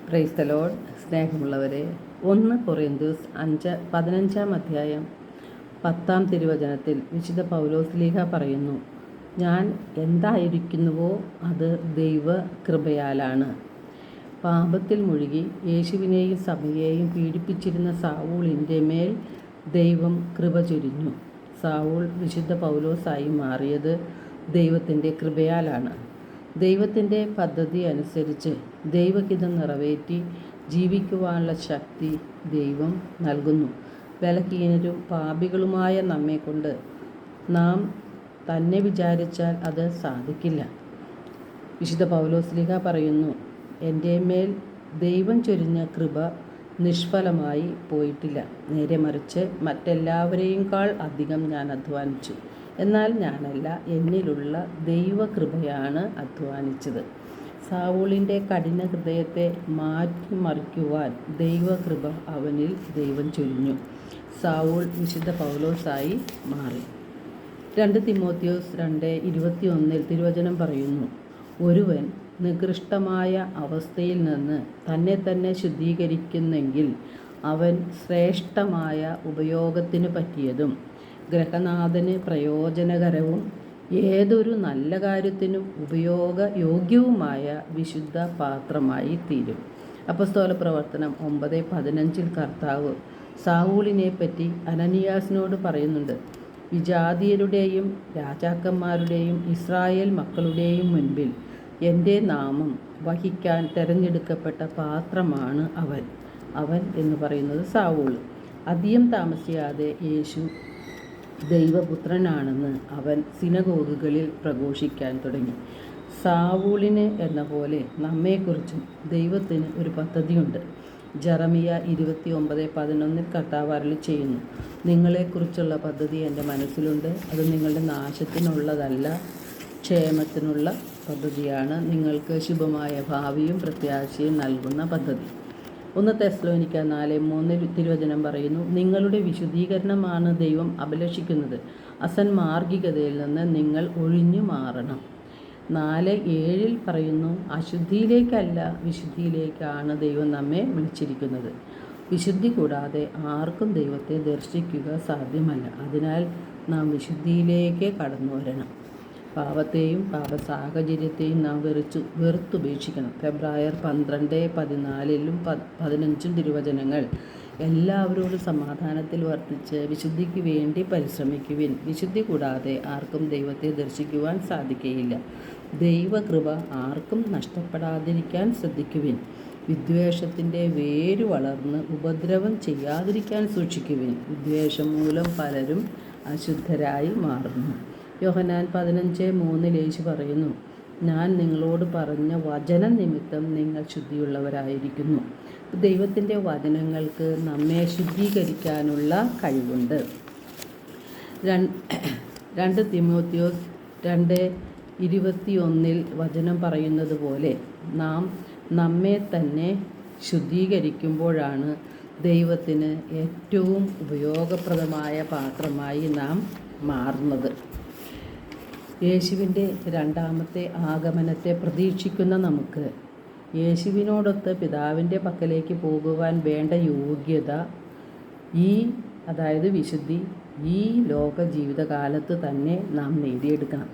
Praise the Lord. സ്നേഹമുള്ളവരെ, 1 കൊറിന്ത്യസ് 15-ാം അധ്യായം 10-ാം തിരുവചനത്തിൽ വിശുദ്ധ പൗലോസ് പറയുന്നു, ഞാൻ എന്തായിരിക്കുന്നുവോ അത് ദൈവകൃപയാലാണ്. പാപത്തിൽ മുഴുകി യേശുവിനെയും സഭയെയും പീഡിപ്പിച്ചിരുന്ന സാവൂളിൻ്റെ മേൽ ദൈവം കൃപ ചൊരിഞ്ഞു. സാവൂൾ വിശുദ്ധ പൗലോസായി മാറിയത് ദൈവത്തിൻ്റെ കൃപയാലാണ്. ദൈവത്തിൻ്റെ പദ്ധതി അനുസരിച്ച് ദൈവഹിതം നിറവേറ്റി ജീവിക്കുവാനുള്ള ശക്തി ദൈവം നൽകുന്നു. ബലഹീനരും പാപികളുമായ നമ്മെക്കൊണ്ട് നാം തന്നെ വിചാരിച്ചാൽ അത് സാധിക്കില്ല. വിശുദ്ധ പൗലോസ് പറയുന്നു, എൻ്റെ മേൽ ദൈവം ചൊരിഞ്ഞ കൃപ നിഷ്ഫലമായി പോയിട്ടില്ല. നേരെ മറിച്ച് മറ്റെല്ലാവരെയുംക്കാൾ അധികം ഞാൻ അധ്വാനിച്ചു. എന്നാൽ ഞാനല്ല, എന്നിലുള്ള ദൈവകൃപയാണ് അധ്വാനിച്ചത്. സാവൂളിൻ്റെ കഠിന ഹൃദയത്തെ മാറ്റിമറിക്കുവാൻ ദൈവകൃപ അവനിൽ ദൈവം ചൊരിഞ്ഞു. സാവൂൾ വിശുദ്ധ പൗലോസായി മാറി. 2 തിമോത്തിയോസ് 2:21 തിരുവചനം പറയുന്നു, ഒരുവൻ നികൃഷ്ടമായ അവസ്ഥയിൽ നിന്ന് തന്നെ ശുദ്ധീകരിക്കുന്നെങ്കിൽ അവൻ ശ്രേഷ്ഠമായ ഉപയോഗത്തിന് പറ്റിയതും ഗ്രഹനാഥന് പ്രയോജനകരവും ഏതൊരു നല്ല കാര്യത്തിനും ഉപയോഗയോഗ്യവുമായ വിശുദ്ധ പാത്രമായി തീരും. അപ്പോസ്തല പ്രവർത്തനം 9:15 കർത്താവ് സാവൂളിനെ പറ്റി അനനിയാസിനോട് പറയുന്നുണ്ട്, വിജാതീയരുടെയും രാജാക്കന്മാരുടെയും ഇസ്രായേൽ മക്കളുടെയും മുൻപിൽ എൻ്റെ നാമം വഹിക്കാൻ തിരഞ്ഞെടുക്കപ്പെട്ട പാത്രമാണ് അവൻ എന്ന് പറയുന്നത് സാവൂൾ. അധികം താമസിയാതെ യേശു ദൈവപുത്രനാണെന്ന് അവൻ സിനഗോഗുകളിൽ പ്രഘോഷിക്കാൻ തുടങ്ങി. സാവൂളിന് എന്ന പോലെ നമ്മെക്കുറിച്ചും ദൈവത്തിന് ഒരു പദ്ധതിയുണ്ട്. ജെറമിയ 29:11 കർത്താവ് അരുളിച്ചെയ്യുന്നു, നിങ്ങളെക്കുറിച്ചുള്ള പദ്ധതി എൻ്റെ മനസ്സിലുണ്ട്. അത് നിങ്ങളുടെ നാശത്തിനുള്ളതല്ല, ക്ഷേമത്തിനുള്ള പദ്ധതിയാണ്. നിങ്ങൾക്ക് ശുഭമായ ഭാവിയും പ്രത്യാശയും നൽകുന്ന പദ്ധതി. 1 തെസ്സലോനിക്ക 4:3 തിരുവചനം പറയുന്നു, നിങ്ങളുടെ വിശുദ്ധീകരണമാണ് ദൈവം അഭിലഷിക്കുന്നത്. അസന്മാർഗികതയിൽ നിന്ന് നിങ്ങൾ ഒഴിഞ്ഞു മാറണം. 4:7 പറയുന്നു, അശുദ്ധിയിലേക്കല്ല വിശുദ്ധിയിലേക്കാണ് ദൈവം നമ്മെ വിളിച്ചിരിക്കുന്നത്. വിശുദ്ധി കൂടാതെ ആർക്കും ദൈവത്തെ ദർശിക്കുക സാധ്യമല്ല. അതിനാൽ നാം വിശുദ്ധിയിലേക്ക് കടന്നു വരണം. പാപത്തെയും പാപസാഹചര്യത്തെയും നാം വെറുത്തുപേക്ഷിക്കണം. ഫെബ്രുവരി 12:14-15 തിരുവചനങ്ങൾ, എല്ലാവരോടും സമാധാനത്തിൽ വർത്തിച്ച് വിശുദ്ധിക്ക് വേണ്ടി പരിശ്രമിക്കുവിൻ. വിശുദ്ധി കൂടാതെ ആർക്കും ദൈവത്തെ ദർശിക്കുവാൻ സാധിക്കുകയില്ല. ദൈവകൃപ ആർക്കും നഷ്ടപ്പെടാതിരിക്കാൻ ശ്രദ്ധിക്കുവിൻ. വിദ്വേഷത്തിൻ്റെ വേര് വളർന്ന് ഉപദ്രവം ചെയ്യാതിരിക്കാൻ സൂക്ഷിക്കുവിൻ. വിദ്വേഷം മൂലം പലരും അശുദ്ധരായി മാറുന്നു. യോഹന്നാൻ 15:3 യേശു പറയുന്നു, ഞാൻ നിങ്ങളോട് പറഞ്ഞ വചനം നിമിത്തം നിങ്ങൾ ശുദ്ധിയുള്ളവരായിരിക്കുന്നു. ദൈവത്തിൻ്റെ വചനങ്ങൾക്ക് നമ്മെ ശുദ്ധീകരിക്കാനുള്ള കഴിവുണ്ട്. 2 തിമോത്തിയോസ് 2:21 വചനം പറയുന്നത് പോലെ നാം നമ്മെ തന്നെ ശുദ്ധീകരിക്കുമ്പോഴാണ് ദൈവത്തിന് ഏറ്റവും ഉപയോഗപ്രദമായ പാത്രമായി നാം മാറുന്നത്. യേശുവിൻ്റെ രണ്ടാമത്തെ ആഗമനത്തെ പ്രതീക്ഷിക്കുന്ന നമുക്ക് യേശുവിനോടൊത്ത് പിതാവിൻ്റെ പക്കലേക്ക് പോകുവാൻ വേണ്ട യോഗ്യത അതായത് വിശുദ്ധി ഈ ലോക ജീവിതകാലത്ത് തന്നെ നാം നേടിയെടുക്കണം.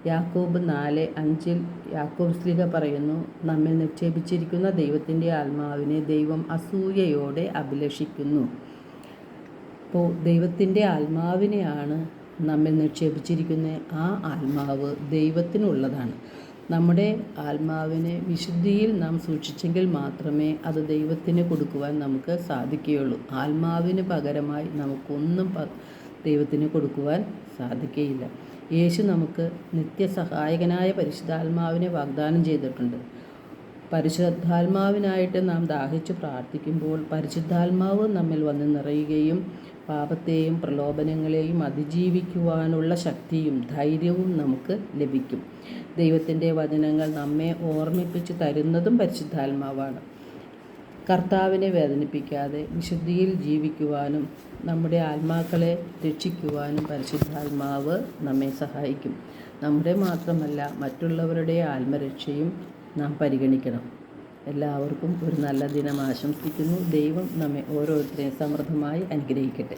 യാക്കോബ് 4:5 യാക്കോബ് ശ്ലീഹ പറയുന്നു, നമ്മിൽ നിക്ഷേപിച്ചിരിക്കുന്ന ദൈവത്തിൻ്റെ ആത്മാവിനെ ദൈവം അസൂയയോടെ അഭിലഷിക്കുന്നു. അപ്പോൾ ദൈവത്തിൻ്റെ ആത്മാവിനെയാണ് നമ്മിൽ നിക്ഷേപിച്ചിരിക്കുന്ന ആ ആത്മാവ് ദൈവത്തിനുള്ളതാണ്. നമ്മുടെ ആത്മാവിനെ വിശുദ്ധിയിൽ നാം സൂക്ഷിച്ചെങ്കിൽ മാത്രമേ അത് ദൈവത്തിന് കൊടുക്കുവാൻ നമുക്ക് സാധിക്കുകയുള്ളൂ. ആത്മാവിന് പകരമായി നമുക്കൊന്നും ദൈവത്തിന് കൊടുക്കുവാൻ സാധിക്കുകയില്ല. യേശു നമുക്ക് നിത്യസഹായകനായ പരിശുദ്ധാത്മാവിനെ വാഗ്ദാനം ചെയ്തിട്ടുണ്ട്. പരിശുദ്ധാത്മാവിനായിട്ട് നാം ദാഹിച്ചു പ്രാർത്ഥിക്കുമ്പോൾ പരിശുദ്ധാത്മാവ് നമ്മിൽ വന്ന് നിറയുകയും പാപത്തെയും പ്രലോഭനങ്ങളെയും അതിജീവിക്കുവാനുള്ള ശക്തിയും ധൈര്യവും നമുക്ക് ലഭിക്കും. ദൈവത്തിൻ്റെ വചനങ്ങൾ നമ്മെ ഓർമ്മിപ്പിച്ച് തരുന്നതും പരിശുദ്ധാത്മാവാണ്. കർത്താവിനെ വേദനിപ്പിക്കാതെ വിശുദ്ധിയിൽ ജീവിക്കുവാനും നമ്മുടെ ആത്മാക്കളെ രക്ഷിക്കുവാനും പരിശുദ്ധാത്മാവ് നമ്മെ സഹായിക്കും. നമ്മുടെ മാത്രമല്ല മറ്റുള്ളവരുടെ ആത്മരക്ഷയും നാം പരിഗണിക്കണം. എല്ലാവർക്കും ഒരു നല്ല ദിനം ആശംസിക്കുന്നു. ദൈവം നമ്മെ ഓരോരുത്തരെയും സമൃദ്ധമായി അനുഗ്രഹിക്കട്ടെ.